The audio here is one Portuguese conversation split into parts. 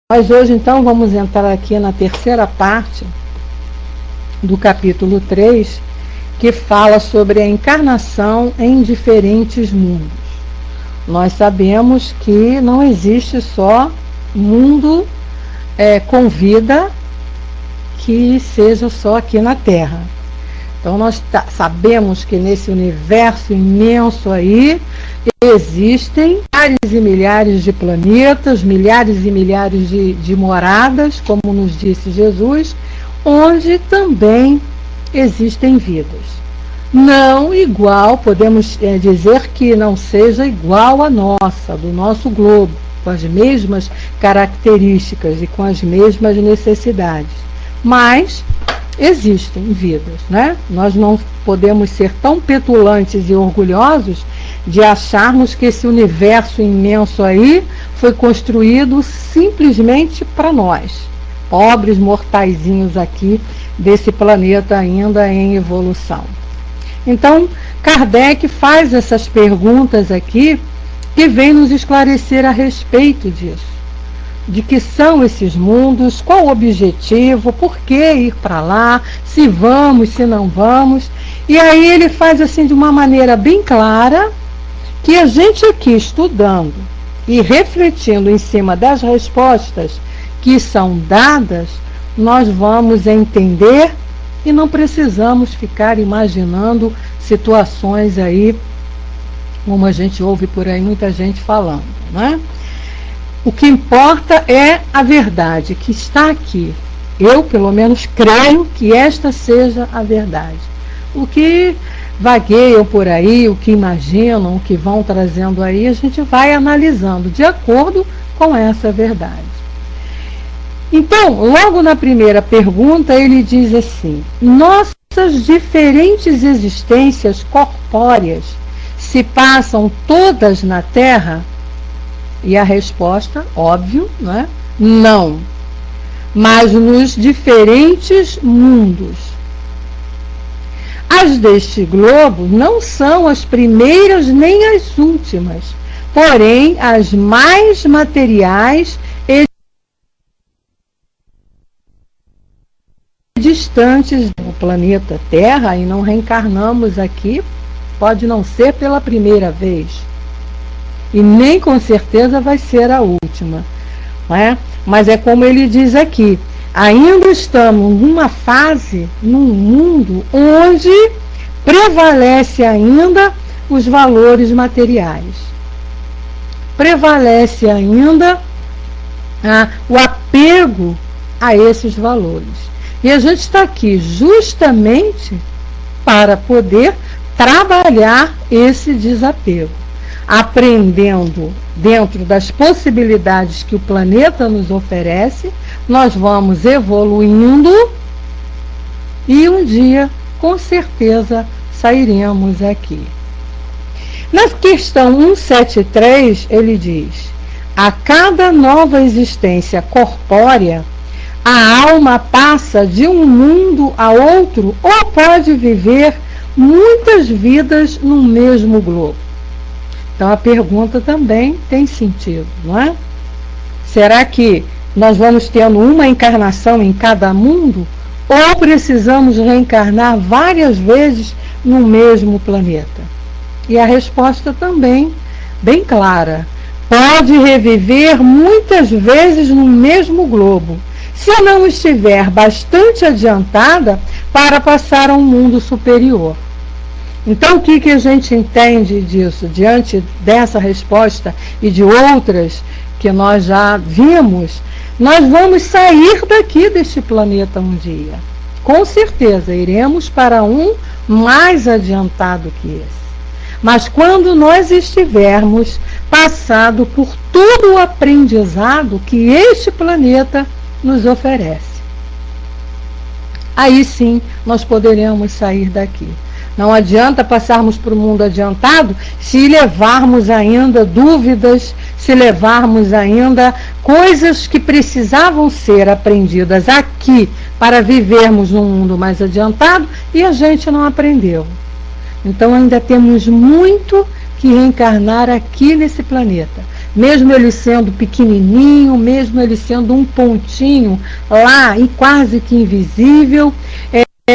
Nós hoje então vamos entrar aqui na terceira parte do capítulo 3, que fala sobre a encarnação em diferentes mundos. Nós sabemos que não existe só mundo com vida que seja só aqui na Terra. Então nós sabemos que nesse universo imenso aí existem milhares e milhares de planetas, milhares e milhares de moradas, como nos disse Jesus, onde também existem vidas. Não igual, podemos dizer que não seja igual à nossa, do nosso globo, com as mesmas características e com as mesmas necessidades. Mas existem vidas, né? Nós não podemos ser tão petulantes e orgulhosos de acharmos que esse universo imenso aí foi construído simplesmente para nós, pobres mortaizinhos aqui desse planeta ainda em evolução. Então, Kardec faz essas perguntas aqui que vem nos esclarecer a respeito disso. De que são esses mundos, qual o objetivo, por que ir para lá, se vamos, se não vamos. E aí ele faz assim de uma maneira bem clara, que a gente aqui estudando e refletindo em cima das respostas que são dadas, nós vamos entender e não precisamos ficar imaginando situações aí, como a gente ouve por aí muita gente falando, né? O que importa é a verdade que está aqui. Eu, pelo menos, creio que esta seja a verdade. O que vagueiam por aí, o que imaginam, o que vão trazendo aí, a gente vai analisando de acordo com essa verdade. Então, logo na primeira pergunta, ele diz assim: nossas diferentes existências corpóreas se passam todas na Terra? E a resposta, óbvio, né? Não. Mas nos diferentes mundos. As deste globo não são as primeiras nem as últimas, porém as mais materiais e distantes do planeta Terra, e não reencarnamos aqui, pode não ser pela primeira vez. E nem com certeza vai ser a última, não é? Mas é como ele diz aqui, ainda estamos numa fase, num mundo onde prevalece ainda os valores materiais. Prevalece ainda o apego a esses valores. E a gente está aqui justamente para poder trabalhar esse desapego, aprendendo dentro das possibilidades que o planeta nos oferece. Nós vamos evoluindo e um dia, com certeza, sairemos aqui. Na questão 173, ele diz: a cada nova existência corpórea, a alma passa de um mundo a outro ou pode viver muitas vidas no mesmo globo. Então a pergunta também tem sentido, não é? Será que nós vamos tendo uma encarnação em cada mundo? Ou precisamos reencarnar várias vezes no mesmo planeta? E a resposta também bem clara. Pode reviver muitas vezes no mesmo globo, se não estiver bastante adiantada para passar a um mundo superior. Então, o que a gente entende disso? Diante dessa resposta e de outras que nós já vimos, nós vamos sair daqui deste planeta um dia. Com certeza, iremos para um mais adiantado que esse. Mas quando nós estivermos passado por todo o aprendizado que este planeta nos oferece, aí sim nós poderemos sair daqui. Não adianta passarmos para o mundo adiantado se levarmos ainda dúvidas, se levarmos ainda coisas que precisavam ser aprendidas aqui para vivermos num mundo mais adiantado e a gente não aprendeu. Então ainda temos muito que reencarnar aqui nesse planeta. mesmo ele sendo pequenininho, mesmo ele sendo um pontinho lá e quase que invisível,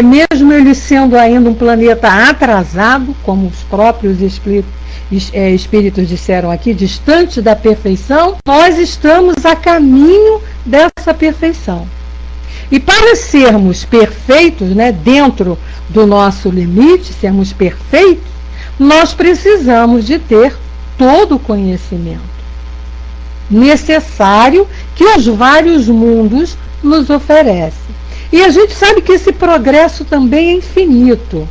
mesmo ele sendo ainda um planeta atrasado, como os próprios espíritos disseram aqui, distante da perfeição, nós estamos a caminho dessa perfeição. E para sermos perfeitos, né, dentro do nosso limite, sermos perfeitos, nós precisamos de ter todo o conhecimento necessário que os vários mundos nos oferecem. E a gente sabe que esse progresso também é infinito.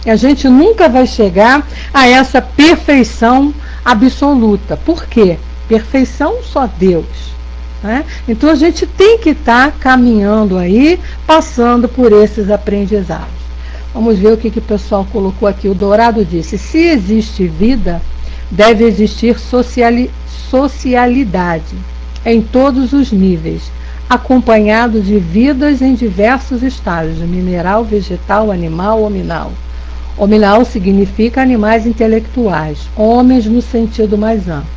A gente nunca vai chegar a essa perfeição absoluta. Por quê? Perfeição só Deus. Né? Então a gente tem que estar caminhando aí, passando por esses aprendizados. Vamos ver o que o pessoal colocou aqui. O Dourado disse: se existe vida, deve existir socialidade em todos os níveis, acompanhado de vidas em diversos estágios, mineral, vegetal, animal, hominal. Hominal significa animais intelectuais, homens no sentido mais amplo.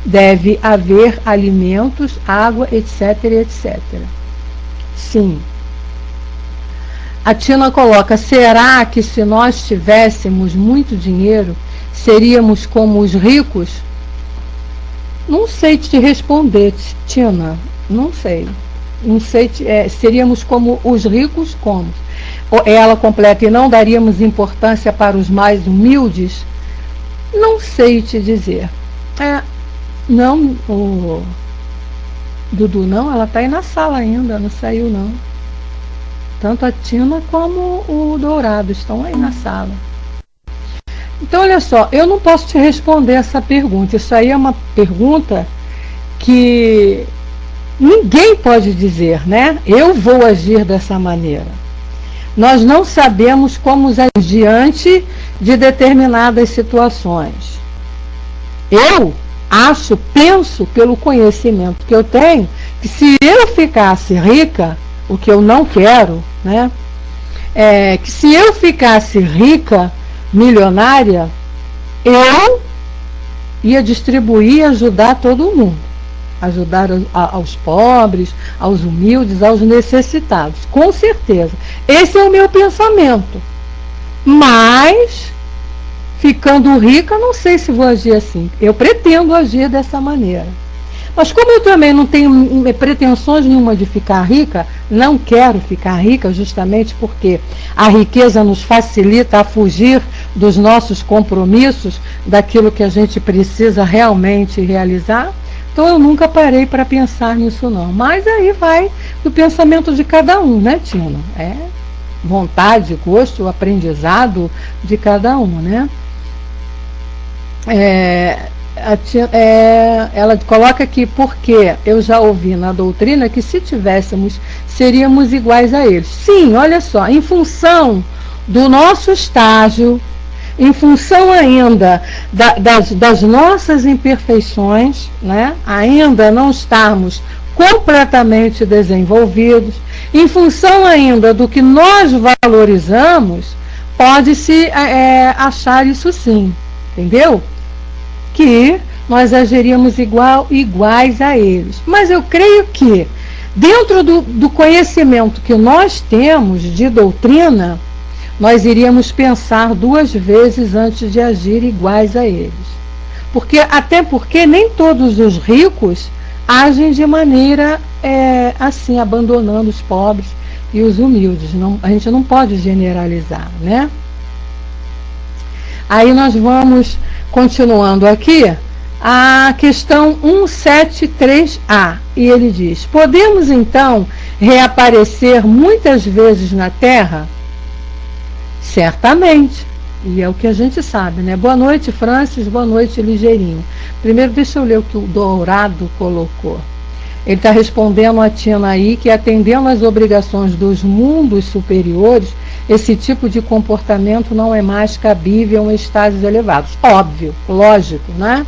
Deve haver alimentos, água, etc, etc. Sim. A Tina coloca: será que se nós tivéssemos muito dinheiro, seríamos como os ricos? Não sei te responder, Tina. Não sei. Não sei, seríamos como os ricos, como? Ela completa: e não daríamos importância para os mais humildes? Não sei te dizer. Não, o Dudu não, ela está aí na sala ainda, não saiu não. Tanto a Tina como o Dourado estão aí na sala. Então, olha só, eu não posso te responder essa pergunta. Isso aí é uma pergunta que ninguém pode dizer, né? Eu vou agir dessa maneira. Nós não sabemos como agir diante de determinadas situações. Eu penso pelo conhecimento que eu tenho, que se eu ficasse rica, o que eu não quero, né? Que se eu ficasse rica, milionária, eu ia distribuir e ajudar todo mundo. Ajudar aos pobres, aos humildes, aos necessitados. Com certeza. Esse é o meu pensamento. Mas, ficando rica, não sei se vou agir assim. Eu pretendo agir dessa maneira. Mas como eu também não tenho pretensões nenhuma de ficar rica, não quero ficar rica, justamente porque a riqueza nos facilita a fugir dos nossos compromissos, daquilo que a gente precisa realmente realizar. Então eu nunca parei para pensar nisso não. Mas aí vai do pensamento de cada um, né, Tina? Vontade, gosto, aprendizado de cada um, né? Ela coloca aqui: porque eu já ouvi na doutrina que se tivéssemos, seríamos iguais a eles. Sim, olha só, em função do nosso estágio, em função ainda das nossas imperfeições, né? Ainda não estarmos completamente desenvolvidos, em função ainda do que nós valorizamos, pode-se achar isso sim, entendeu? Que nós agiríamos iguais a eles. Mas eu creio que, dentro do conhecimento que nós temos de doutrina, nós iríamos pensar 2 vezes antes de agir iguais a eles. Até porque nem todos os ricos agem de maneira assim, abandonando os pobres e os humildes. A gente não pode generalizar, né? Aí nós vamos continuando aqui, a questão 173A, e ele diz: podemos então reaparecer muitas vezes na Terra? Certamente, e é o que a gente sabe, né? Boa noite, Francis, boa noite, Ligeirinho. Primeiro deixa eu ler o que o Dourado colocou. Ele está respondendo a Tina aí que, atendendo às obrigações dos mundos superiores, esse tipo de comportamento não é mais cabível em estágios elevados. Óbvio, lógico, né?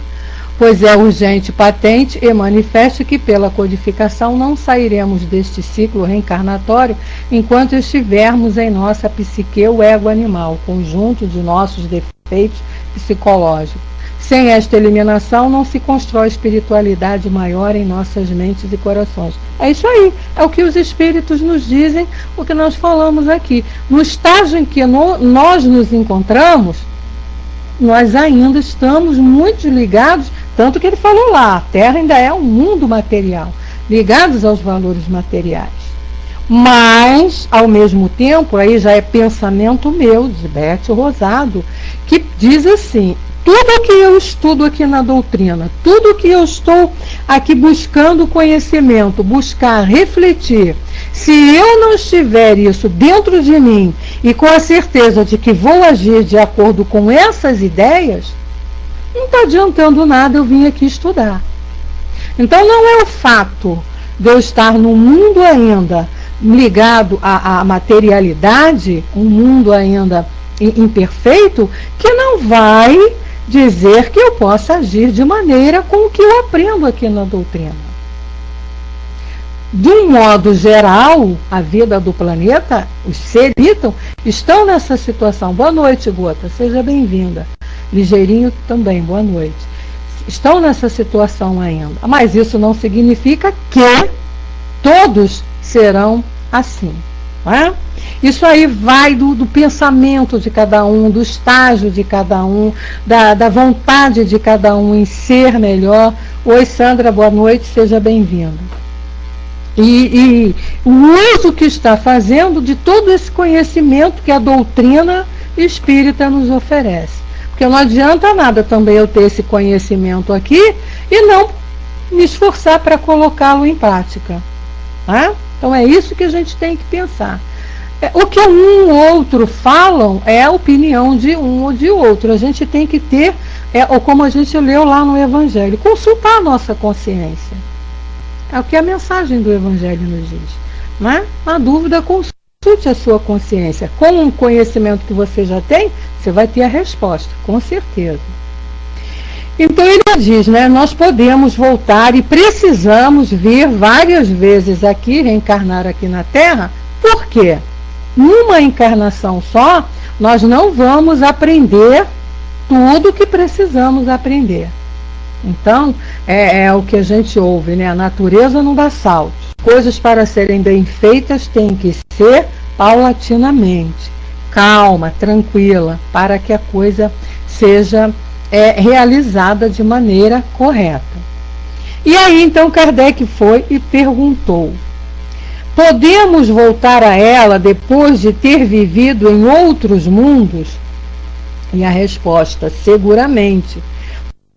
Pois é urgente, patente e manifesto que, pela codificação, não sairemos deste ciclo reencarnatório enquanto estivermos em nossa psique o ego animal, conjunto de nossos defeitos psicológicos, Sem esta eliminação não se constrói espiritualidade maior em nossas mentes e corações. É isso aí, é o que os espíritos nos dizem, o que nós falamos aqui. No estágio em que nós nos encontramos, nós ainda estamos muito ligados, tanto que ele falou lá, a Terra ainda é um mundo material, ligados aos valores materiais. Mas, ao mesmo tempo, aí já é pensamento meu, de Bete Rosado, que diz assim, tudo que eu estudo aqui na doutrina, tudo que eu estou aqui buscando conhecimento, buscar, refletir, se eu não estiver isso dentro de mim e com a certeza de que vou agir de acordo com essas ideias, não está adiantando nada eu vir aqui estudar. Então não é o fato de eu estar no mundo ainda ligado à materialidade, um mundo ainda imperfeito, que não vai dizer que eu possa agir de maneira com o que eu aprendo aqui na doutrina. De um modo geral, a vida do planeta, os seres estão nessa situação. Boa noite, Gota, seja bem-vinda. Ligeirinho também, boa noite. Estão nessa situação ainda. Mas isso não significa que todos serão assim. Não é? Isso aí vai do pensamento de cada um, do estágio de cada um, da vontade de cada um em ser melhor. Oi, Sandra, boa noite, seja bem-vinda. E o uso que está fazendo de todo esse conhecimento que a doutrina espírita nos oferece. Porque não adianta nada também eu ter esse conhecimento aqui e não me esforçar para colocá-lo em prática. Né? Então é isso que a gente tem que pensar. O que um ou outro falam é a opinião de um ou de outro. A gente tem que ter, ou como a gente leu lá no Evangelho, consultar a nossa consciência. É o que a mensagem do Evangelho nos diz. Né? Na dúvida, consulte a sua consciência. Com o conhecimento que você já tem, você vai ter a resposta, com certeza. Então ele diz, né, nós podemos voltar e precisamos vir várias vezes aqui, reencarnar aqui na Terra. Por quê? Numa encarnação só, nós não vamos aprender tudo o que precisamos aprender. Então, é o que a gente ouve, né? A natureza não dá saltos. Coisas para serem bem feitas têm que ser paulatinamente, calma, tranquila, para que a coisa seja realizada de maneira correta. E aí, então, Kardec foi e perguntou, podemos voltar a ela depois de ter vivido em outros mundos? E a resposta, seguramente.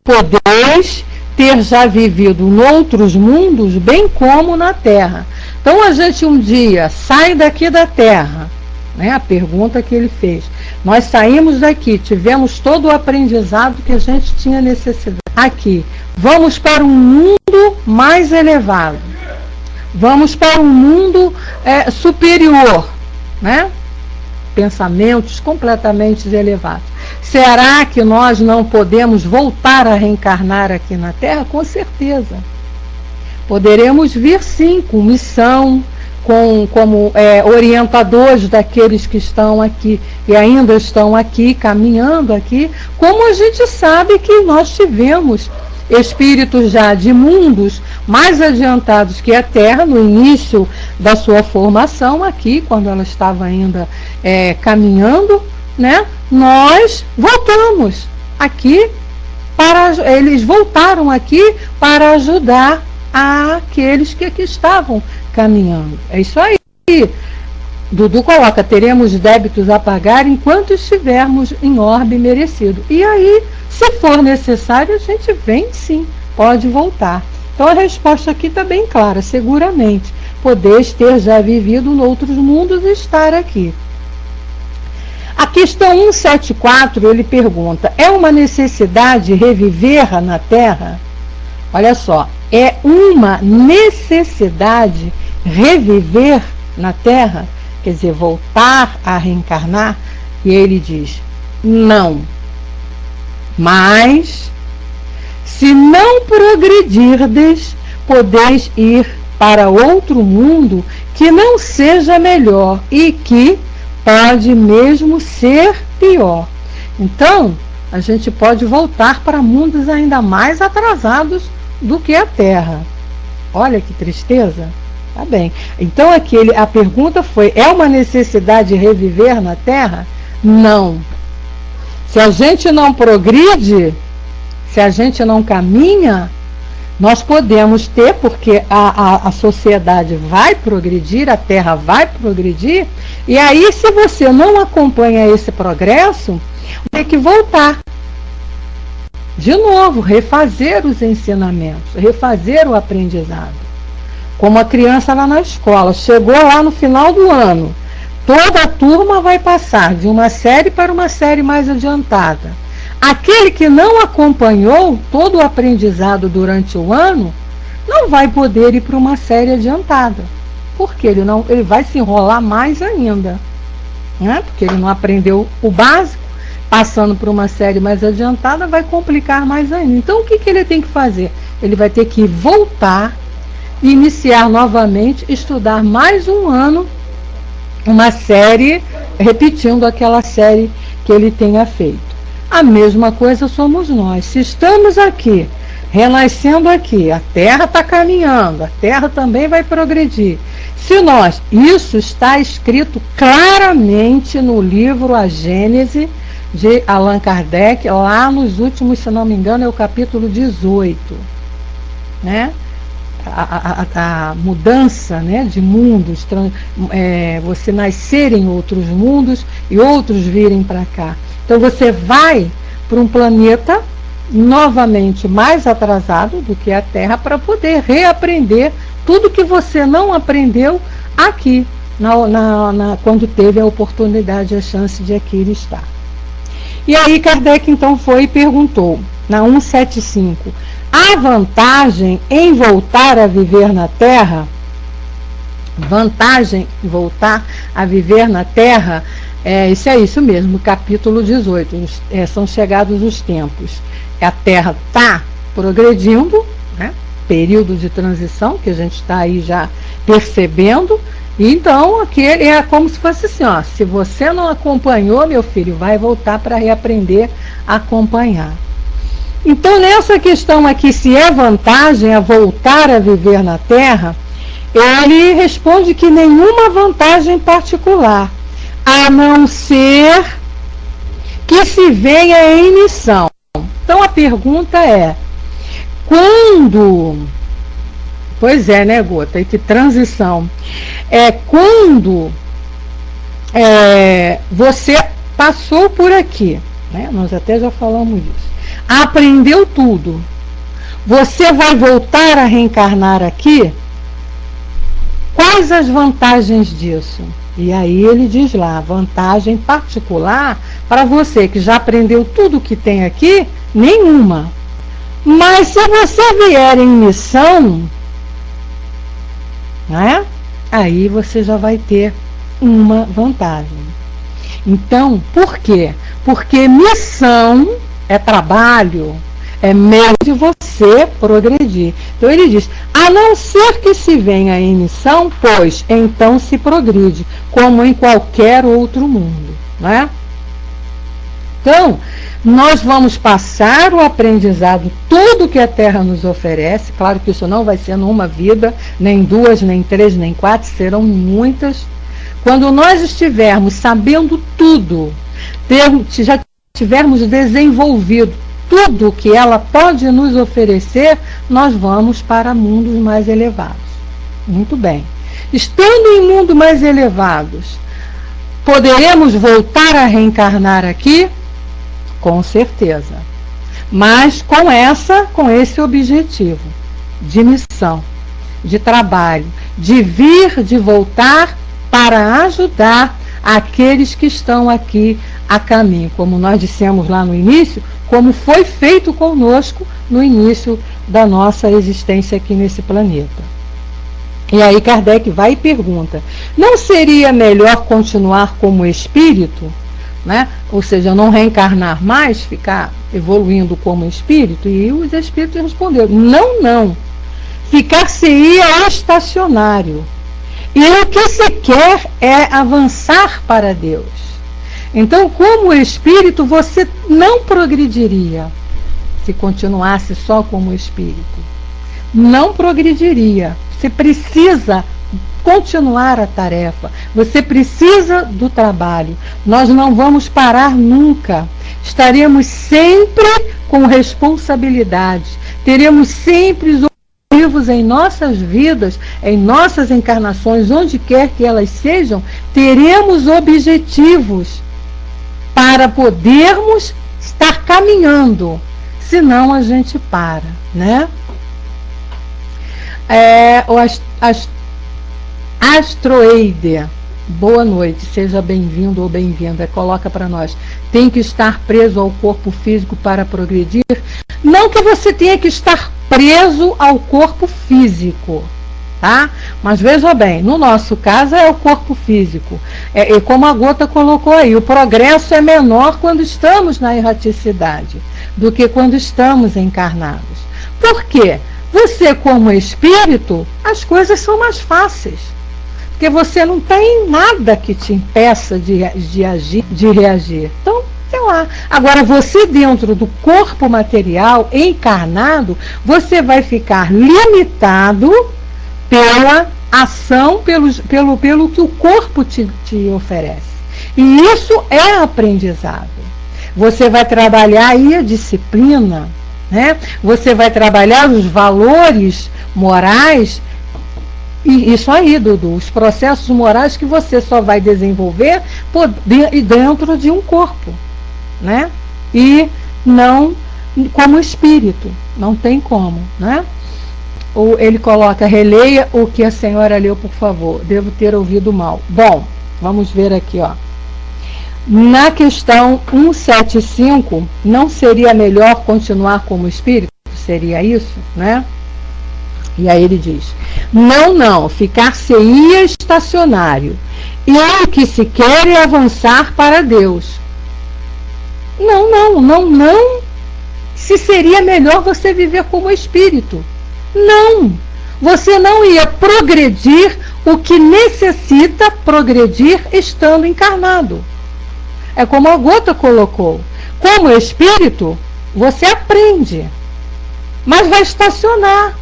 Podeis ter já vivido em outros mundos, bem como na Terra. Então a gente um dia sai daqui da Terra, né? A pergunta que ele fez. Nós saímos daqui, tivemos todo o aprendizado que a gente tinha necessidade. Aqui, vamos para um mundo mais elevado. Vamos para um mundo superior, né? Pensamentos completamente elevados. Será que nós não podemos voltar a reencarnar aqui na Terra? Com certeza. Poderemos vir sim, com missão, como orientadores daqueles que estão aqui e ainda estão aqui, caminhando aqui, como a gente sabe que nós tivemos espíritos já de mundos mais adiantados que a Terra, no início da sua formação aqui, quando ela estava ainda caminhando, né? Nós voltamos aqui eles voltaram aqui para ajudar aqueles que aqui estavam caminhando. É isso aí. Dudu coloca, teremos débitos a pagar enquanto estivermos em orbe merecido. E aí, se for necessário, a gente vem sim, pode voltar. Então a resposta aqui está bem clara, seguramente. Podeis ter já vivido em outros mundos e estar aqui. A questão 174, ele pergunta, é uma necessidade reviver na Terra? Olha só, é uma necessidade reviver na Terra? Quer dizer, voltar a reencarnar? E ele diz, não. Mas, se não progredirdes, podeis ir para outro mundo que não seja melhor e que pode mesmo ser pior. Então, a gente pode voltar para mundos ainda mais atrasados do que a Terra. Olha que tristeza. Tá bem. Então aqui a pergunta foi: é uma necessidade reviver na Terra? Não. Se a gente não progride, se a gente não caminha, nós podemos ter, porque a sociedade vai progredir, a Terra vai progredir, e aí, se você não acompanha esse progresso, tem que voltar. De novo, refazer os ensinamentos, refazer o aprendizado. Como a criança lá na escola, chegou lá no final do ano, toda a turma vai passar de uma série para uma série mais adiantada. Aquele que não acompanhou todo o aprendizado durante o ano, não vai poder ir para uma série adiantada. Porque ele vai se enrolar mais ainda. Né? Porque ele não aprendeu o básico, passando por uma série mais adiantada, vai complicar mais ainda. Então, o que ele tem que fazer? Ele vai ter que voltar, iniciar novamente, estudar mais um ano, uma série, repetindo aquela série que ele tenha feito. A mesma coisa somos nós. Se estamos aqui, renascendo aqui, a Terra está caminhando, a Terra também vai progredir. Se nós, isso está escrito claramente no livro A Gênese, de Allan Kardec, lá nos últimos, se não me engano, é o capítulo 18. Né? A mudança, né, de mundos, você nascer em outros mundos e outros virem para cá. Então você vai para um planeta novamente mais atrasado do que a Terra para poder reaprender tudo que você não aprendeu aqui, quando teve a oportunidade, a chance de aqui estar. E aí Kardec então foi e perguntou, na 175, há vantagem em voltar a viver na Terra? Vantagem em voltar a viver na Terra? Isso é isso mesmo, capítulo 18, são chegados os tempos. A Terra está progredindo, né? Período de transição, que a gente está aí já percebendo. Então, aqui é como se fosse assim, ó, se você não acompanhou, meu filho, vai voltar para reaprender a acompanhar. Então, nessa questão aqui, se é vantagem a voltar a viver na Terra, ele responde que nenhuma vantagem particular, a não ser que se venha em missão. Então, a pergunta é, quando... Pois é, né, Gota? E que transição. Quando você passou por aqui, né? Nós até já falamos disso, aprendeu tudo, você vai voltar a reencarnar aqui? Quais as vantagens disso? E aí ele diz lá, vantagem particular para você que já aprendeu tudo que tem aqui, nenhuma. Mas se você vier em missão, né, aí você já vai ter uma vantagem. Então, por quê? Porque missão é trabalho, é meio de você progredir. Então ele diz, a não ser que se venha em missão, pois então se progride, como em qualquer outro mundo, né? Então, nós vamos passar o aprendizado, tudo que a Terra nos oferece. Claro que isso não vai ser numa vida, nem duas, nem três, nem quatro, serão muitas. Quando nós estivermos sabendo tudo, já tivermos desenvolvido tudo que ela pode nos oferecer, nós vamos para mundos mais elevados. Muito bem. Estando em mundos mais elevados, poderemos voltar a reencarnar aqui? Com certeza. Mas com esse objetivo de missão, de trabalho, de vir, de voltar para ajudar aqueles que estão aqui a caminho, como nós dissemos lá no início, como foi feito conosco no início da nossa existência aqui nesse planeta. E aí Kardec vai e pergunta, não seria melhor continuar como espírito? Né? Ou seja, não reencarnar mais, ficar evoluindo como espírito? E os espíritos responderam, não. Ficar-se-ia estacionário. E o que se quer é avançar para Deus. Então, como espírito, você não progrediria se continuasse só como espírito. Não progrediria. Você precisa continuar a tarefa. Você precisa do trabalho. Nós não vamos parar nunca. Estaremos sempre com responsabilidades. Teremos sempre os objetivos em nossas vidas, em nossas encarnações, onde quer que elas sejam, teremos objetivos para podermos estar caminhando. Senão a gente para, né? Astroeide, boa noite, seja bem-vindo ou bem-vinda. Coloca para nós. Tem que estar preso ao corpo físico para progredir? Não que você tenha que estar preso ao corpo físico, tá? Mas veja bem, no nosso caso é o corpo físico. E como a Gota colocou aí, o progresso é menor quando estamos na erraticidade do que quando estamos encarnados. Por quê? Você, como espírito, as coisas são mais fáceis. Porque você não tem nada que te impeça de agir, de reagir. Então, sei lá. Agora, você dentro do corpo material, encarnado, você vai ficar limitado pela ação, pelo que o corpo te oferece. E isso é aprendizado. Você vai trabalhar aí a disciplina, né? Você vai trabalhar os valores morais, e isso aí, Dudu, os processos morais que você só vai desenvolver dentro de um corpo, né? E não como espírito, não tem como, né? Ou ele coloca, releia o que a senhora leu, por favor, devo ter ouvido mal. Bom, vamos ver aqui, ó. Na questão 175, não seria melhor continuar como espírito? Seria isso, né? E aí ele diz, não, ficar-se-ia estacionário. E o que se quer é avançar para Deus. Não. Se seria melhor você viver como espírito. Não. Você não ia progredir o que necessita progredir estando encarnado. É como a Gota colocou. Como espírito, você aprende, mas vai estacionar.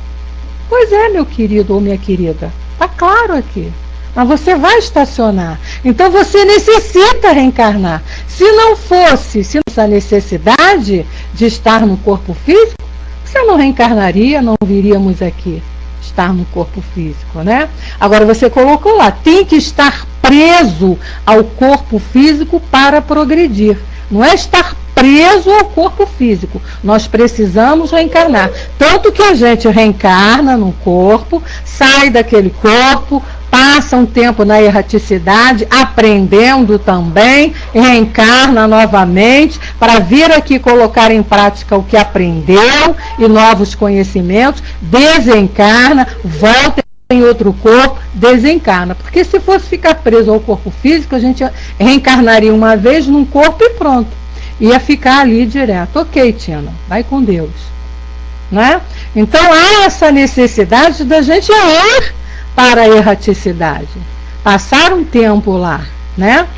Pois é, meu querido ou minha querida, está claro aqui. Mas você vai estacionar. Então você necessita reencarnar. Se não fosse essa necessidade de estar no corpo físico, você não reencarnaria, não viríamos aqui estar no corpo físico, né? Agora você colocou lá, tem que estar preso ao corpo físico para progredir. Não é estar preso ao corpo físico. Nós precisamos reencarnar. Tanto que a gente reencarna no corpo, sai daquele corpo, passa um tempo na erraticidade, aprendendo também, reencarna novamente, para vir aqui colocar em prática o que aprendeu e novos conhecimentos, desencarna, volta em outro corpo, desencarna. Porque se fosse ficar preso ao corpo físico, a gente reencarnaria uma vez num corpo e pronto. Ia ficar ali direto. Ok, Tina, vai com Deus. Né? Então há essa necessidade da gente ir para a erraticidade. Passar um tempo lá, né?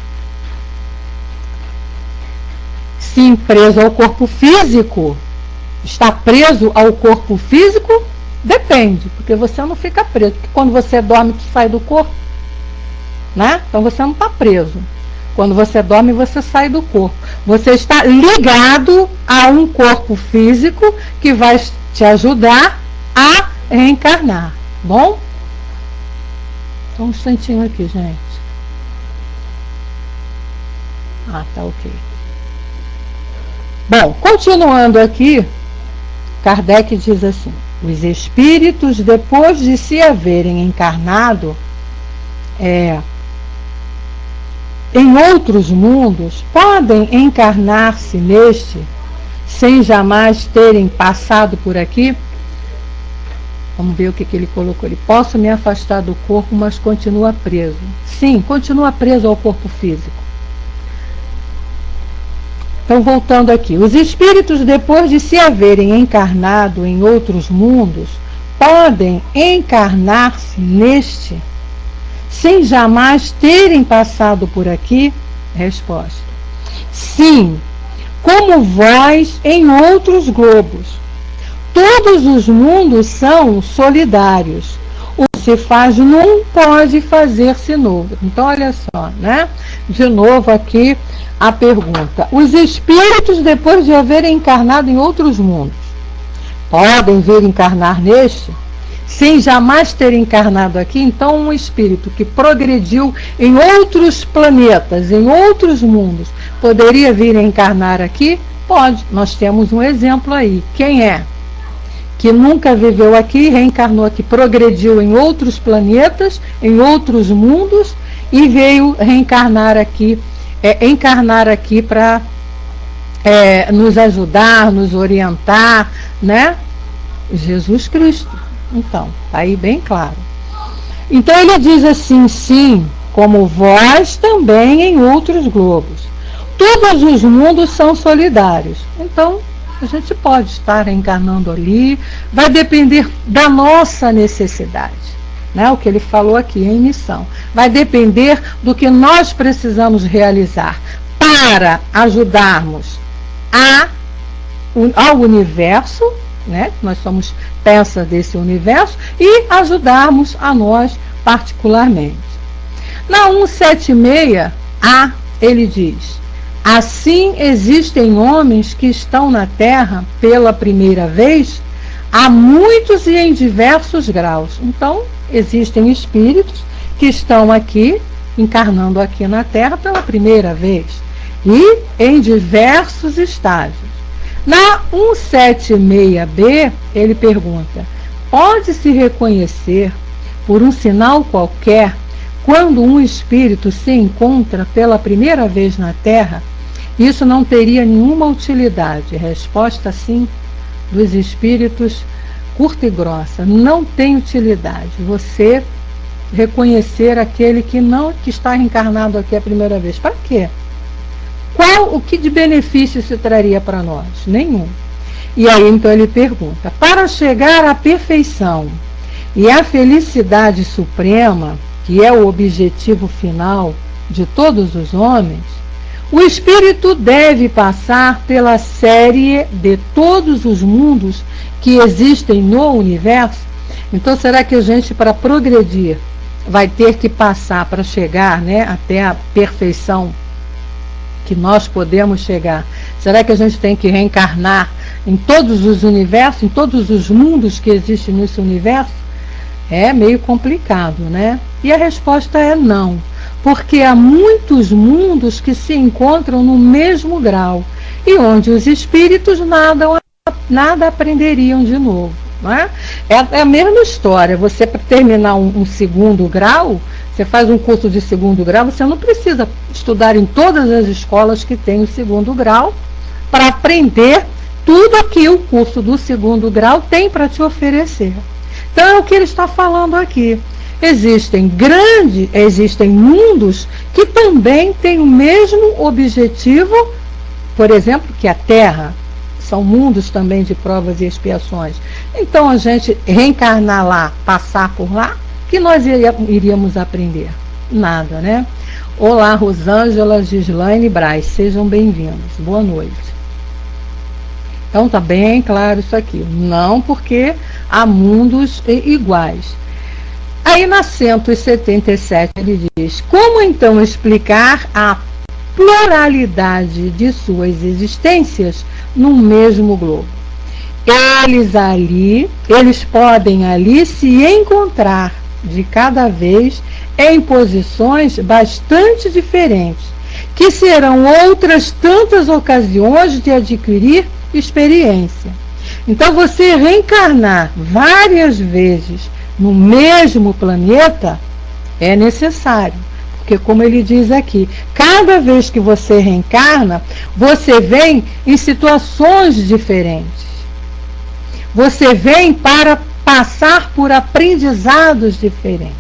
Sim, preso ao corpo físico. Está preso ao corpo físico? Depende, porque você não fica preso. Porque quando você dorme, você sai do corpo. Né? Então você não está preso. Quando você dorme, você sai do corpo. Você está ligado a um corpo físico que vai te ajudar a reencarnar. Bom? Só um instantinho aqui, gente. Ah, tá ok. Bom, continuando aqui, Kardec diz assim: os espíritos, depois de se haverem encarnado em outros mundos, podem encarnar-se neste sem jamais terem passado por aqui. Vamos ver o que ele colocou. Ele: posso me afastar do corpo, mas continua preso. Sim, continua preso ao corpo físico. Então, voltando aqui. Os espíritos, depois de se haverem encarnado em outros mundos, podem encarnar-se neste sem jamais terem passado por aqui? Resposta: sim, como vós em outros globos. Todos os mundos são solidários. O que se faz num pode fazer-se novo. Então, olha só, né? De novo aqui a pergunta. Os espíritos, depois de haverem encarnado em outros mundos, podem vir encarnar neste, sem jamais ter encarnado aqui? Então, um espírito que progrediu em outros planetas, em outros mundos, poderia vir encarnar aqui? Pode. Nós temos um exemplo aí. Quem é? Que nunca viveu aqui, reencarnou aqui, progrediu em outros planetas, em outros mundos, e veio reencarnar aqui, encarnar aqui para nos ajudar, nos orientar, né? Jesus Cristo. Então, tá aí bem claro. Então ele diz assim, sim, como vós também em outros globos. Todos os mundos são solidários. Então, a gente pode estar reencarnando ali, vai depender da nossa necessidade, né? O que ele falou aqui em missão. Vai depender do que nós precisamos realizar para ajudarmos ao universo, né? Nós somos peças desse universo, e ajudarmos a nós particularmente. Na 176A, ele diz: assim existem homens que estão na Terra pela primeira vez, há muitos e em diversos graus. Então, existem espíritos que estão aqui, encarnando aqui na Terra pela primeira vez, e em diversos estágios. Na 176B, ele pergunta: pode-se reconhecer por um sinal qualquer quando um espírito se encontra pela primeira vez na Terra? Isso não teria nenhuma utilidade. Resposta, sim, dos espíritos, curta e grossa. Não tem utilidade você reconhecer aquele que está reencarnado aqui a primeira vez. Para quê? O que de benefício se traria para nós? Nenhum. E aí então ele pergunta: para chegar à perfeição e à felicidade suprema, que é o objetivo final de todos os homens, o espírito deve passar pela série de todos os mundos que existem no universo. Então, será que a gente, para progredir, vai ter que passar para chegar, né, até a perfeição que nós podemos chegar? Será que a gente tem que reencarnar em todos os universos, em todos os mundos que existem nesse universo? É meio complicado, né? E a resposta é não, porque há muitos mundos que se encontram no mesmo grau e onde os espíritos nada aprenderiam de novo, não é? É a mesma história. Você, para terminar um segundo grau, você faz um curso de segundo grau, você não precisa estudar em todas as escolas que tem o segundo grau para aprender tudo que o curso do segundo grau tem para te oferecer. Então é o que ele está falando aqui. Existem mundos que também têm o mesmo objetivo, por exemplo, que a Terra. São mundos também de provas e expiações. Então a gente reencarnar lá, passar por lá, que nós iríamos aprender? Nada, né? Olá, Rosângela, Gislaine, Braz, sejam bem-vindos. Boa noite. Então tá bem claro isso aqui. Não, porque há mundos iguais. Aí na 177 ele diz: como então explicar a pluralidade de suas existências no mesmo globo? Eles podem ali se encontrar de cada vez em posições bastante diferentes, que serão outras tantas ocasiões de adquirir experiência. Então, você reencarnar várias vezes no mesmo planeta é necessário, porque, como ele diz aqui, cada vez que você reencarna, você vem em situações diferentes. Você vem para passar por aprendizados diferentes.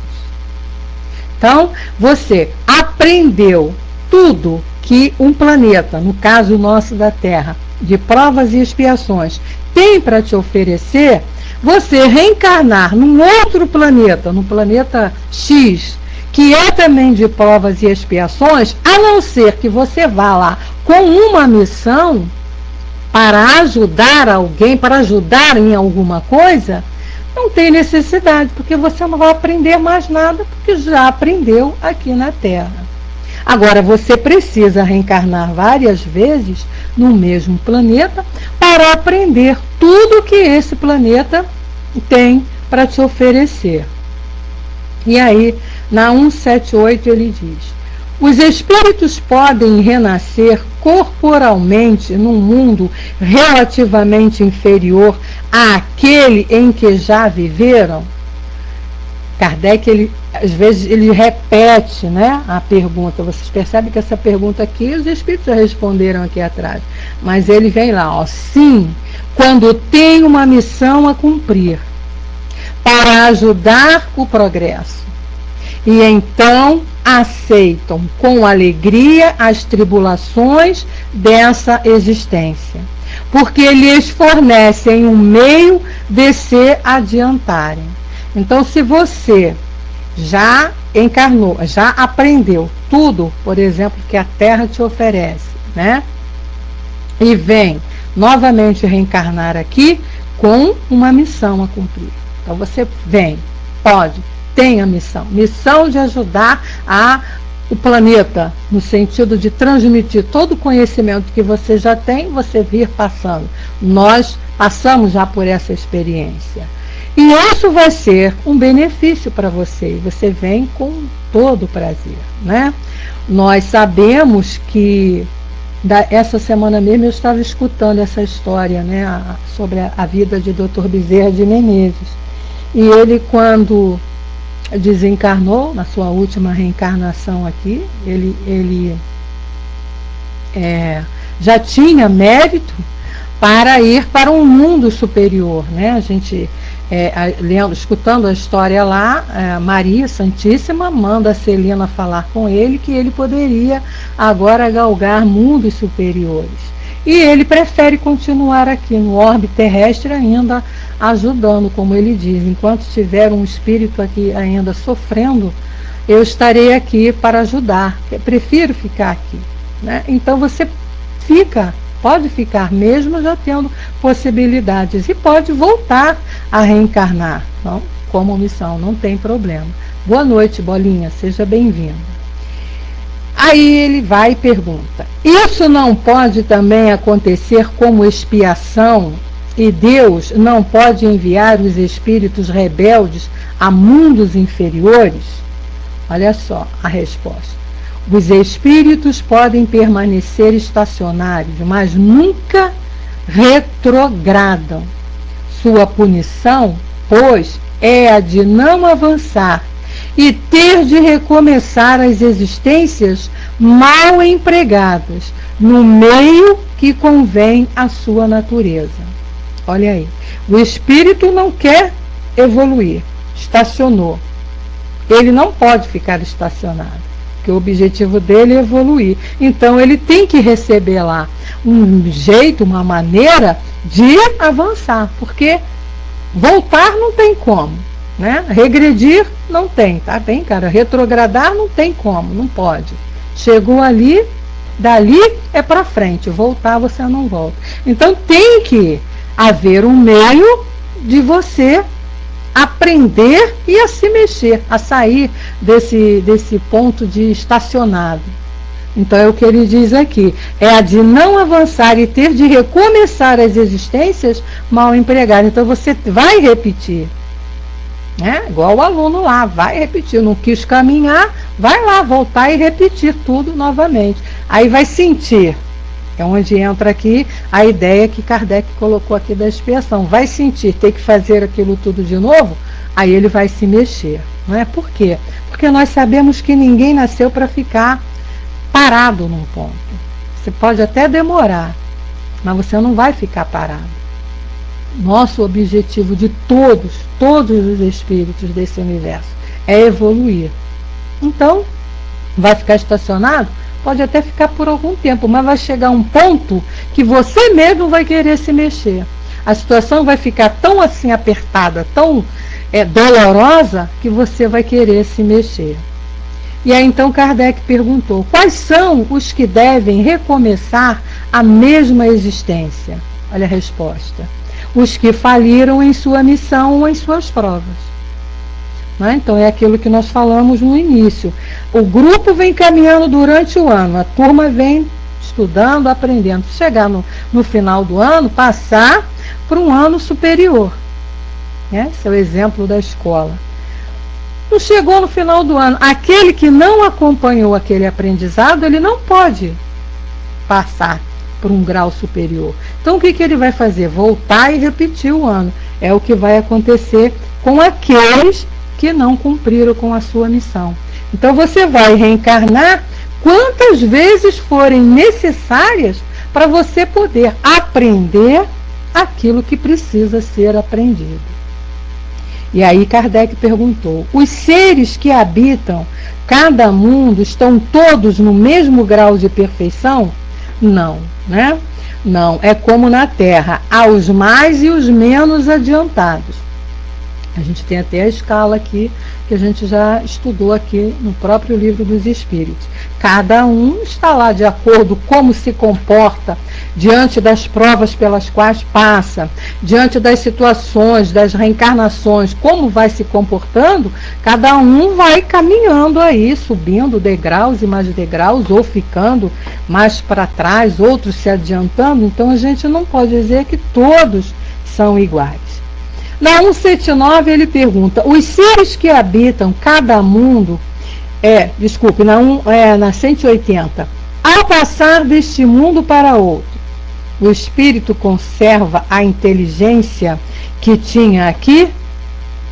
Então, você aprendeu tudo que um planeta, no caso nosso da Terra, de provas e expiações, tem para te oferecer. Você reencarnar num outro planeta, no planeta X, que é também de provas e expiações, a não ser que você vá lá com uma missão para ajudar alguém, para ajudar em alguma coisa, não tem necessidade, porque você não vai aprender mais nada, porque já aprendeu aqui na Terra. Agora, você precisa reencarnar várias vezes no mesmo planeta para aprender tudo que esse planeta tem para te oferecer. E aí, na 178 ele diz: os espíritos podem renascer corporalmente num mundo relativamente inferior àquele em que já viveram? Kardec, às vezes, ele repete, né, a pergunta. Vocês percebem que essa pergunta aqui, os espíritos já responderam aqui atrás. Mas ele vem lá, ó, sim, quando tem uma missão a cumprir, para ajudar o progresso. E então aceitam com alegria as tribulações dessa existência, porque lhes fornecem um meio de se adiantarem. Então, se você já encarnou, já aprendeu tudo, por exemplo, que a Terra te oferece, né? E vem novamente reencarnar aqui com uma missão a cumprir. Então, você vem, pode, tem a missão de ajudar o planeta, no sentido de transmitir todo o conhecimento que você já tem, você vir passando. Nós passamos já por essa experiência. E isso vai ser um benefício para você, e você vem com todo o prazer, né? Nós sabemos que, essa semana mesmo eu estava escutando essa história, né, sobre a vida de Dr. Bezerra de Menezes. E ele, quando desencarnou, na sua última reencarnação aqui, ele já tinha mérito para ir para um mundo superior, né? A gente, escutando a história lá, Maria Santíssima manda a Celina falar com ele que ele poderia agora galgar mundos superiores. E ele prefere continuar aqui no orbe terrestre ainda ajudando, como ele diz. Enquanto tiver um espírito aqui ainda sofrendo, eu estarei aqui para ajudar. Eu prefiro ficar aqui, né? Então você pode ficar mesmo já tendo possibilidades e pode voltar a reencarnar, não? Como missão, não tem problema. Boa noite, Bolinha, seja bem-vindo. Aí ele vai e pergunta: isso não pode também acontecer como expiação, e Deus não pode enviar os espíritos rebeldes a mundos inferiores? Olha só a resposta. Os espíritos podem permanecer estacionários, mas nunca retrogradam. Sua punição, pois, é a de não avançar e ter de recomeçar as existências mal empregadas no meio que convém à sua natureza. Olha aí, o espírito não quer evoluir, estacionou. Ele não pode ficar estacionado, porque o objetivo dele é evoluir. Então ele tem que receber lá um jeito, uma maneira de avançar, porque voltar não tem como, né? Regredir não tem, tá bem, cara? Retrogradar não tem como, não pode. Chegou ali, dali é para frente, voltar você não volta. Então tem que haver um meio de você aprender e a se mexer, a sair desse ponto de estacionado. Então é o que ele diz aqui, é a de não avançar e ter de recomeçar as existências mal empregadas. Então você vai repetir, né? Igual o aluno lá, vai repetir, não quis caminhar, vai lá, voltar e repetir tudo novamente. Aí vai sentir, é onde entra aqui a ideia que Kardec colocou aqui da expiação. Vai sentir, ter que fazer aquilo tudo de novo, aí ele vai se mexer. Não é? Por quê? Porque nós sabemos que ninguém nasceu para ficar parado num ponto. Você pode até demorar, mas você não vai ficar parado. Nosso objetivo de todos os espíritos desse universo é evoluir. Então, vai ficar estacionado? Pode até ficar por algum tempo, mas vai chegar um ponto que você mesmo vai querer se mexer. A situação vai ficar tão assim apertada, tão dolorosa, que você vai querer se mexer. E aí então Kardec perguntou: quais são os que devem recomeçar a mesma existência? Olha a resposta: os que faliram em sua missão ou em suas provas. Né? Então é aquilo que nós falamos no início. O grupo vem caminhando durante o ano, a turma vem estudando, aprendendo. Chegar no final do ano, passar para um ano superior. Esse é o exemplo da escola. Não chegou no final do ano. Aquele que não acompanhou aquele aprendizado, ele não pode passar por um grau superior. Então o que ele vai fazer? Voltar e repetir o ano. É o que vai acontecer com aqueles que não cumpriram com a sua missão. Então você vai reencarnar quantas vezes forem necessárias para você poder aprender aquilo que precisa ser aprendido. E aí Kardec perguntou: os seres que habitam cada mundo estão todos no mesmo grau de perfeição? Não, né? Não, é como na Terra, há os mais e os menos adiantados. A gente tem até a escala aqui, que a gente já estudou aqui no próprio Livro dos Espíritos. Cada um está lá de acordo com como se comporta diante das provas pelas quais passa, diante das situações, das reencarnações, como vai se comportando, cada um vai caminhando aí, subindo degraus e mais degraus, ou ficando mais para trás, outros se adiantando. Então a gente não pode dizer que todos são iguais. Na 179 ele pergunta: os seres que habitam cada mundo, na 180, ao passar deste mundo para outro, o espírito conserva a inteligência que tinha aqui?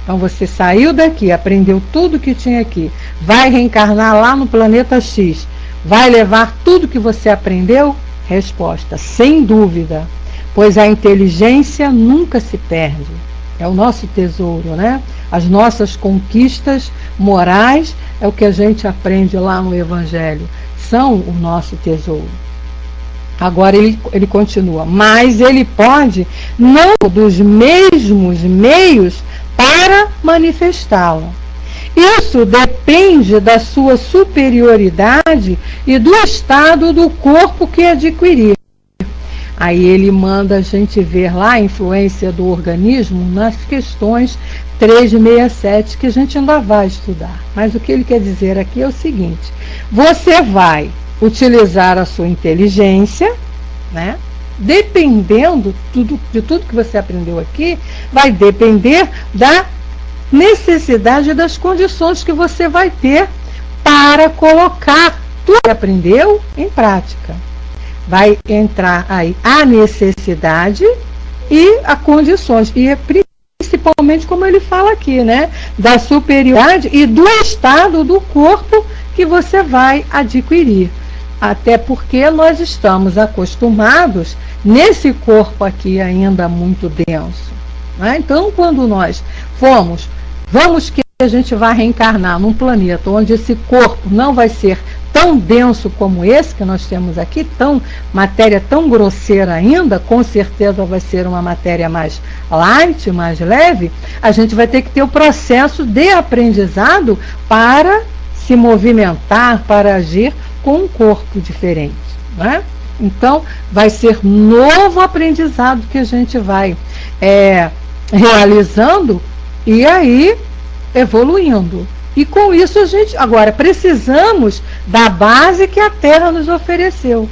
Então você saiu daqui, aprendeu tudo que tinha aqui, vai reencarnar lá no planeta X, vai levar tudo que você aprendeu? Resposta: sem dúvida, pois a inteligência nunca se perde. É o nosso tesouro, né? As nossas conquistas morais é o que a gente aprende lá no Evangelho. São o nosso tesouro. Agora ele continua: mas ele pode não dos mesmos meios para manifestá-la. Isso depende da sua superioridade e do estado do corpo que adquirir. Aí ele manda a gente ver lá a influência do organismo nas questões 367, que a gente ainda vai estudar. Mas o que ele quer dizer aqui é o seguinte: você vai utilizar a sua inteligência, né? Dependendo de tudo que você aprendeu aqui, vai depender da necessidade das condições que você vai ter para colocar tudo que aprendeu em prática. Vai entrar aí a necessidade e as condições, e é principalmente, como ele fala aqui, né, da superioridade e do estado do corpo que você vai adquirir. Até porque nós estamos acostumados nesse corpo aqui ainda muito denso, né? Então, quando nós vamos que a gente vai reencarnar num planeta onde esse corpo não vai ser tão denso como esse que nós temos aqui, matéria tão grosseira ainda, com certeza vai ser uma matéria mais light, mais leve, a gente vai ter que ter o processo de aprendizado para se movimentar, para agir com um corpo diferente, né? Então, vai ser novo aprendizado que a gente vai realizando e aí evoluindo. E com isso a gente, agora, precisamos da base que a Terra nos ofereceu.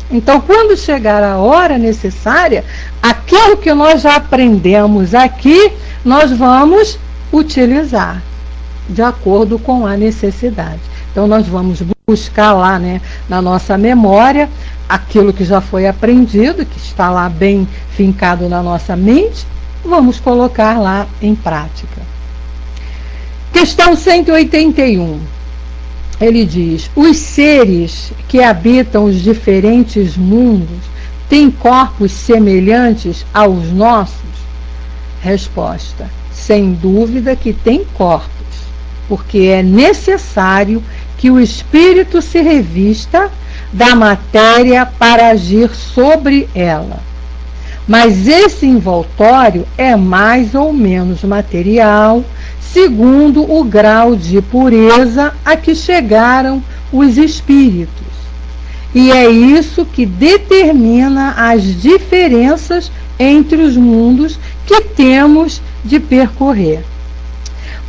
Então, quando chegar a hora necessária, aquilo que nós já aprendemos aqui, nós vamos utilizar de acordo com a necessidade. Então, nós vamos buscar lá, né, na nossa memória, aquilo que já foi aprendido, que está lá bem fincado na nossa mente, vamos colocar lá em prática. Questão 181. Ele diz: os seres que habitam os diferentes mundos têm corpos semelhantes aos nossos? Resposta: sem dúvida que têm corpos, porque é necessário que o espírito se revista da matéria para agir sobre ela. mas esse envoltório é mais ou menos material, segundo o grau de pureza a que chegaram os espíritos. E é isso que determina as diferenças entre os mundos que temos de percorrer.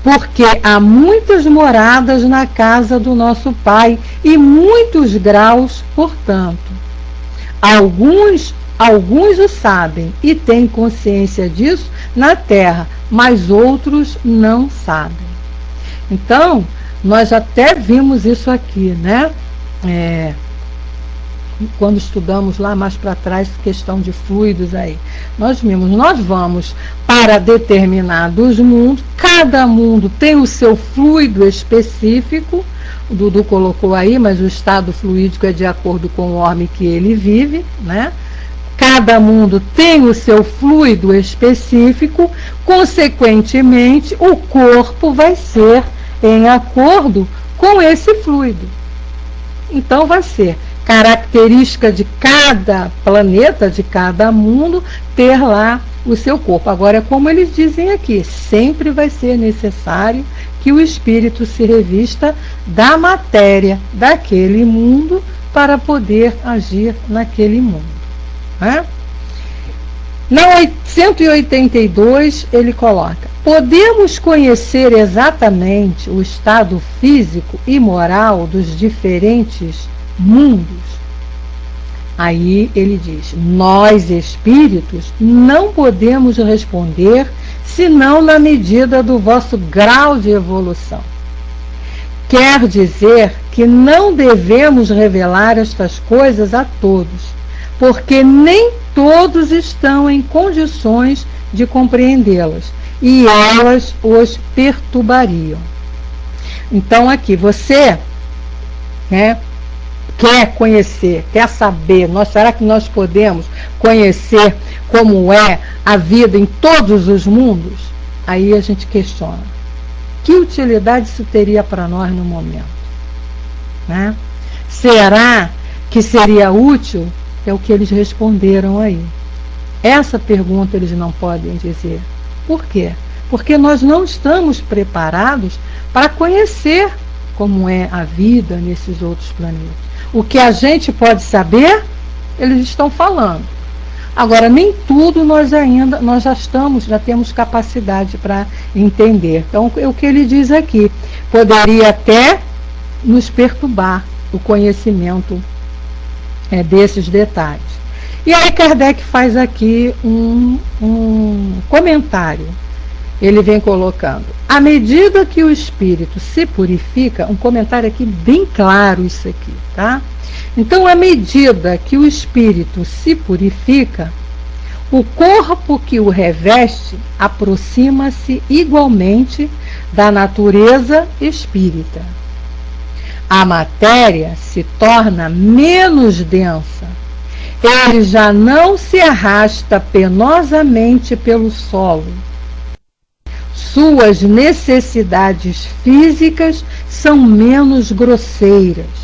Porque há muitas moradas na casa do nosso Pai e muitos graus, portanto. Alguns o sabem e têm consciência disso na Terra, mas outros não sabem. Então, nós até vimos isso aqui, né? Quando estudamos lá mais para trás, questão de fluidos aí. Nós vamos para determinados mundos, cada mundo tem o seu fluido específico, o Dudu colocou aí, mas o estado fluídico é de acordo com o orbe que ele vive, né? Cada mundo tem o seu fluido específico, consequentemente, o corpo vai ser em acordo com esse fluido. Então, vai ser característica de cada planeta, de cada mundo, ter lá o seu corpo. Agora, é como eles dizem aqui, sempre vai ser necessário que o espírito se revista da matéria daquele mundo para poder agir naquele mundo. Na 182 ele coloca: podemos conhecer exatamente o estado físico e moral dos diferentes mundos? Aí ele diz: nós espíritos não podemos responder senão na medida do vosso grau de evolução. Quer dizer que não devemos revelar estas coisas a todos, porque nem todos estão em condições de compreendê-las, e elas os perturbariam. Então aqui, você quer conhecer, quer saber, será que nós podemos conhecer como é a vida em todos os mundos? Aí a gente questiona, que utilidade isso teria para nós no momento? Será que seria útil? É o que eles responderam aí. Essa pergunta eles não podem dizer. Por quê? Porque nós não estamos preparados para conhecer como é a vida nesses outros planetas. O que a gente pode saber, eles estão falando. Agora, nem tudo nós já temos capacidade para entender. Então, o que ele diz aqui, poderia até nos perturbar o conhecimento desses detalhes. E aí Kardec faz aqui um comentário. Ele vem colocando: à medida que o espírito se purifica, um comentário aqui bem claro isso aqui, tá? Então, à medida que o espírito se purifica, o corpo que o reveste aproxima-se igualmente da natureza espírita. A matéria se torna menos densa. Ele já não se arrasta penosamente pelo solo. Suas necessidades físicas são menos grosseiras.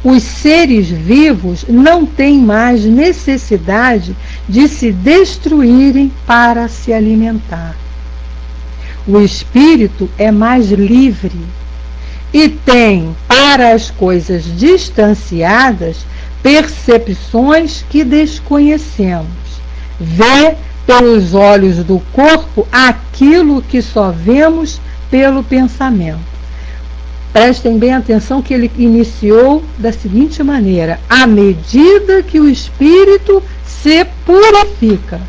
Os seres vivos não têm mais necessidade de se destruírem para se alimentar. O espírito é mais livre e tem, para as coisas distanciadas, percepções que desconhecemos. Vê pelos olhos do corpo aquilo que só vemos pelo pensamento. Prestem bem atenção que ele iniciou da seguinte maneira: à medida que o espírito se purifica.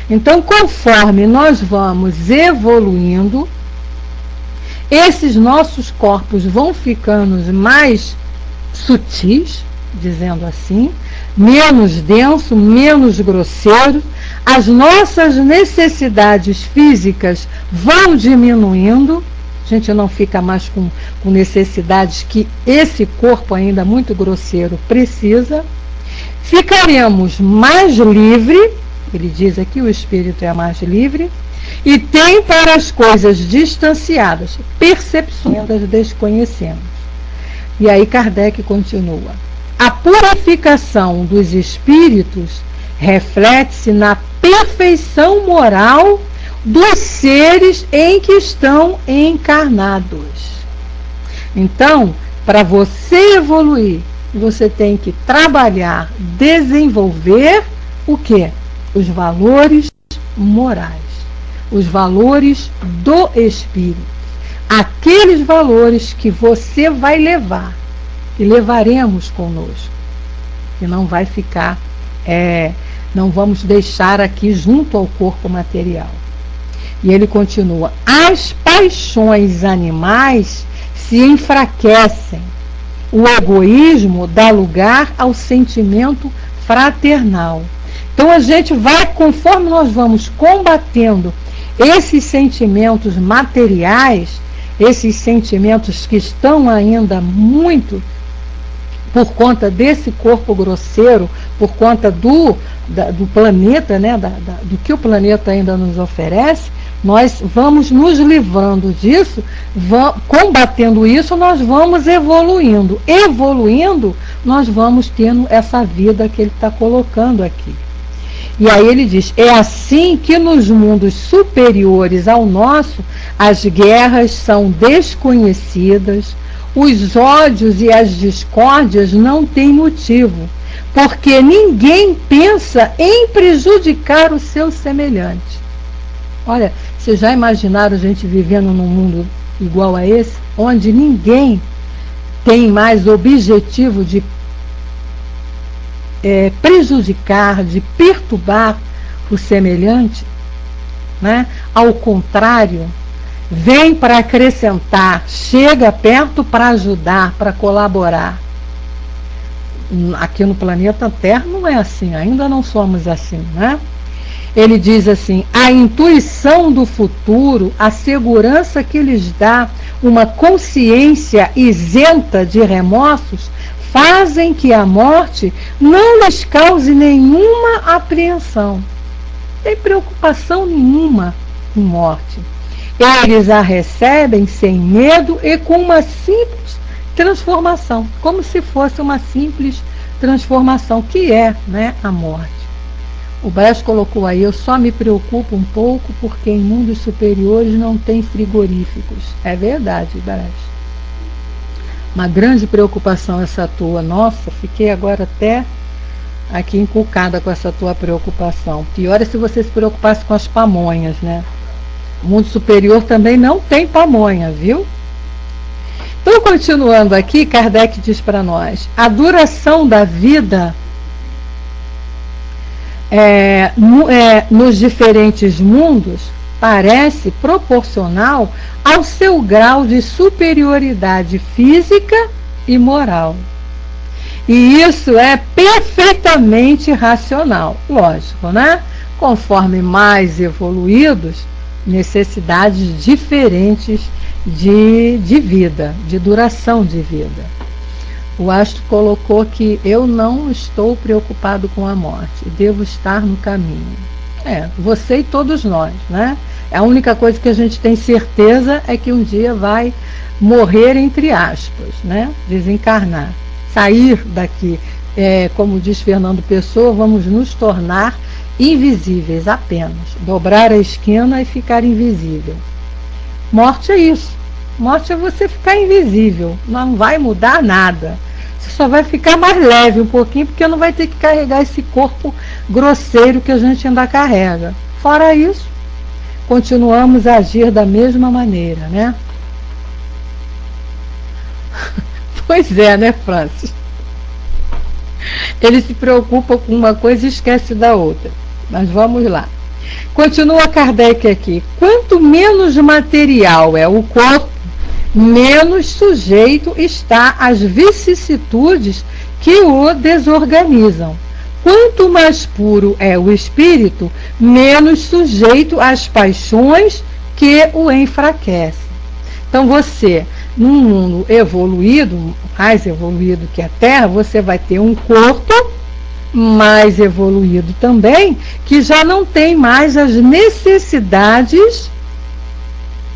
Então, conforme nós vamos evoluindo, esses nossos corpos vão ficando mais sutis, dizendo assim, menos denso, menos grosseiro, as nossas necessidades físicas vão diminuindo, a gente não fica mais com necessidades que esse corpo ainda muito grosseiro precisa, ficaremos mais livre, ele diz aqui, o espírito é mais livre, e tem para as coisas distanciadas, percepções das desconhecemos. E aí Kardec continua: a purificação dos espíritos reflete-se na perfeição moral dos seres em que estão encarnados. Então, para você evoluir, você tem que trabalhar, desenvolver o quê? Os valores morais, os valores do espírito, aqueles valores que você vai levar, que levaremos conosco, que não vai ficar, não vamos deixar aqui junto ao corpo material. E ele continua: as paixões animais se enfraquecem, o egoísmo dá lugar ao sentimento fraternal. Então a gente vai, conforme nós vamos combatendo esses sentimentos materiais, esses sentimentos que estão ainda muito por conta desse corpo grosseiro, por conta do planeta, né, do que o planeta ainda nos oferece, nós vamos nos livrando disso, combatendo isso, nós vamos evoluindo. Evoluindo, nós vamos tendo essa vida que ele está colocando aqui. E aí ele diz: é assim que nos mundos superiores ao nosso, as guerras são desconhecidas, os ódios e as discórdias não têm motivo, porque ninguém pensa em prejudicar o seu semelhante. Olha, vocês já imaginaram a gente vivendo num mundo igual a esse, onde ninguém tem mais objetivo de prejudicar, de perturbar o semelhante, né? Ao contrário, vem para acrescentar, chega perto para ajudar, para colaborar. Aqui no planeta Terra não é assim, ainda não somos assim, né? Ele diz assim: a intuição do futuro, a segurança que lhes dá uma consciência isenta de remorsos, fazem que a morte não lhes cause nenhuma apreensão. Não tem preocupação nenhuma com morte. Eles a recebem sem medo e com uma simples transformação, como se fosse uma simples transformação, que é, né, a morte. O Braz colocou aí: eu só me preocupo um pouco porque em mundos superiores não tem frigoríficos. É verdade, Braz. Uma grande preocupação essa tua. Nossa, fiquei agora até aqui inculcada com essa tua preocupação. Pior é se você se preocupasse com as pamonhas, né? O mundo superior também não tem pamonha, viu? Então, continuando aqui, Kardec diz para nós: a duração da vida nos diferentes mundos parece proporcional ao seu grau de superioridade física e moral. E isso é perfeitamente racional, lógico, né? Conforme mais evoluídos, necessidades diferentes de vida, de duração de vida. O Astro colocou que eu não estou preocupado com a morte, devo estar no caminho. Você e todos nós, né? A única coisa que a gente tem certeza é que um dia vai morrer, entre aspas, né? Desencarnar, sair daqui. Como diz Fernando Pessoa, vamos nos tornar invisíveis apenas, dobrar a esquina e ficar invisível. Morte é isso. Morte é você ficar invisível, não vai mudar nada. Você só vai ficar mais leve um pouquinho, porque não vai ter que carregar esse corpo grosseiro que a gente ainda carrega. Fora isso, continuamos a agir da mesma maneira, né? Pois é, né, Francis? Ele se preocupa com uma coisa e esquece da outra. Mas vamos lá. Continua Kardec aqui: quanto menos material é o corpo, menos sujeito está às vicissitudes que o desorganizam. Quanto mais puro é o espírito, menos sujeito às paixões que o enfraquecem. Então você, num mundo evoluído, mais evoluído que a Terra, você vai ter um corpo mais evoluído também, que já não tem mais as necessidades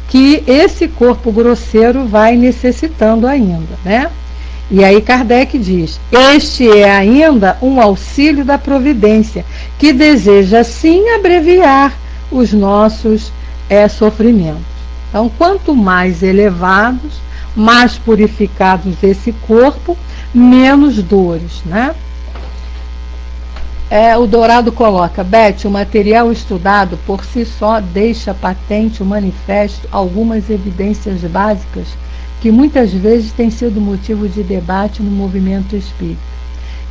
que esse corpo grosseiro vai necessitando ainda, né? E aí Kardec diz: este é ainda um auxílio da providência, que deseja sim abreviar os nossos sofrimentos. Então, quanto mais elevados, mais purificados esse corpo, menos dores, né? O Dourado coloca: Beth, o material estudado por si só deixa patente o manifesto algumas evidências básicas que muitas vezes têm sido motivo de debate no movimento espírita.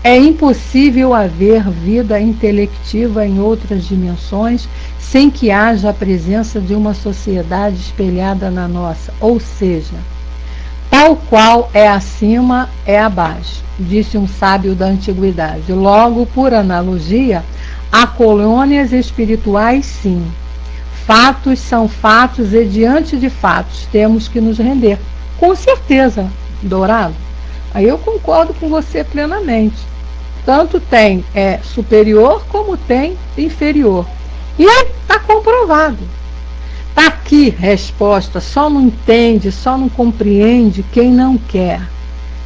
É impossível haver vida intelectiva em outras dimensões sem que haja a presença de uma sociedade espelhada na nossa, ou seja, tal qual é acima, é abaixo, disse um sábio da antiguidade. Logo, por analogia, há colônias espirituais, sim. Fatos são fatos e diante de fatos temos que nos render. Com certeza, Dourado. Aí eu concordo com você plenamente. Tanto tem superior como tem inferior. E está comprovado. Está aqui resposta. Só não entende, só não compreende quem não quer.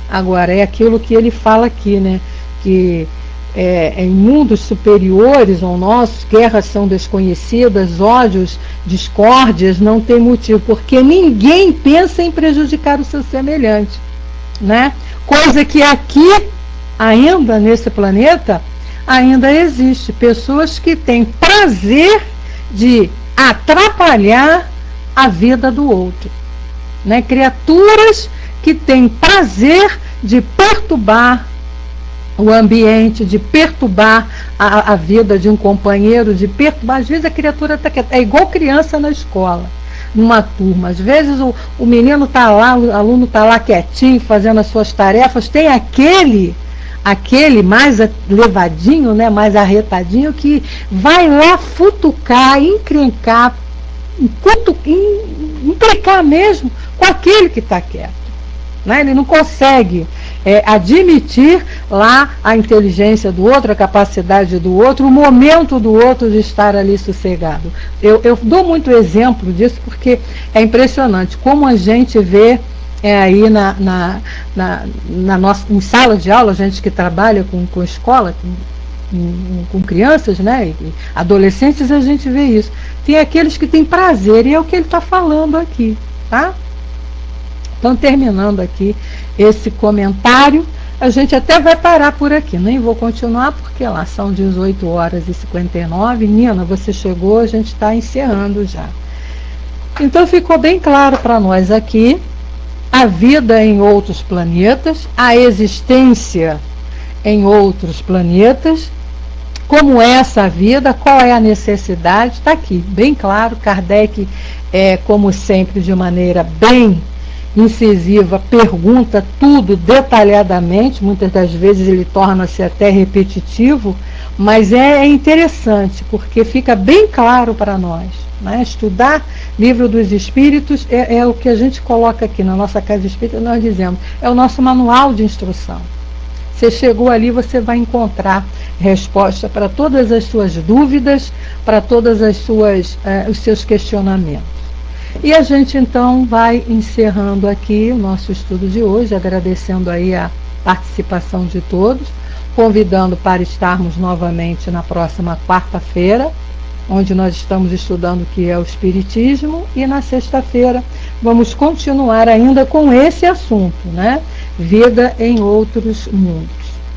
Agora, é aquilo que ele fala aqui, né? Que em mundos superiores ao nosso, guerras são desconhecidas, ódios, discórdias, não tem motivo, porque ninguém pensa em prejudicar o seu semelhante, né? Coisa que aqui, ainda nesse planeta, ainda existe pessoas que têm prazer de atrapalhar a vida do outro, né? Criaturas que têm prazer de perturbar o ambiente, de perturbar a vida de um companheiro, de perturbar. Às vezes a criatura está quieta. É igual criança na escola, numa turma. Às vezes o menino está lá, o aluno está lá quietinho, fazendo as suas tarefas. Tem aquele mais levadinho, né, mais arretadinho, que vai lá futucar, encrencar, implicar mesmo com aquele que está quieto. Né? Ele não consegue admitir lá a inteligência do outro, a capacidade do outro, o momento do outro de estar ali sossegado. Eu dou muito exemplo disso porque é impressionante como a gente vê aí na nossa, em sala de aula, a gente que trabalha com escola, com crianças, né, e adolescentes, a gente vê isso. Tem aqueles que têm prazer, e é o que ele está falando aqui, tá? Então, terminando aqui esse comentário, a gente até vai parar por aqui, nem vou continuar, porque lá são 18h59, Nina, você chegou, a gente está encerrando já. Então, ficou bem claro para nós aqui a vida em outros planetas, a existência em outros planetas, como é essa vida, qual é a necessidade, está aqui, bem claro. Kardec, como sempre, de maneira bem incisiva, pergunta tudo detalhadamente, muitas das vezes ele torna-se até repetitivo, mas é interessante, porque fica bem claro para nós, né? Estudar Livro dos Espíritos é o que a gente coloca aqui na nossa Casa Espírita, nós dizemos, é o nosso manual de instrução. Você chegou ali, você vai encontrar resposta para todas as suas dúvidas, para todas os seus questionamentos. E a gente então vai encerrando aqui o nosso estudo de hoje, agradecendo aí a participação de todos, convidando para estarmos novamente na próxima quarta-feira, onde nós estamos estudando o que é o Espiritismo, e na sexta-feira vamos continuar ainda com esse assunto, né? Vida em outros mundos.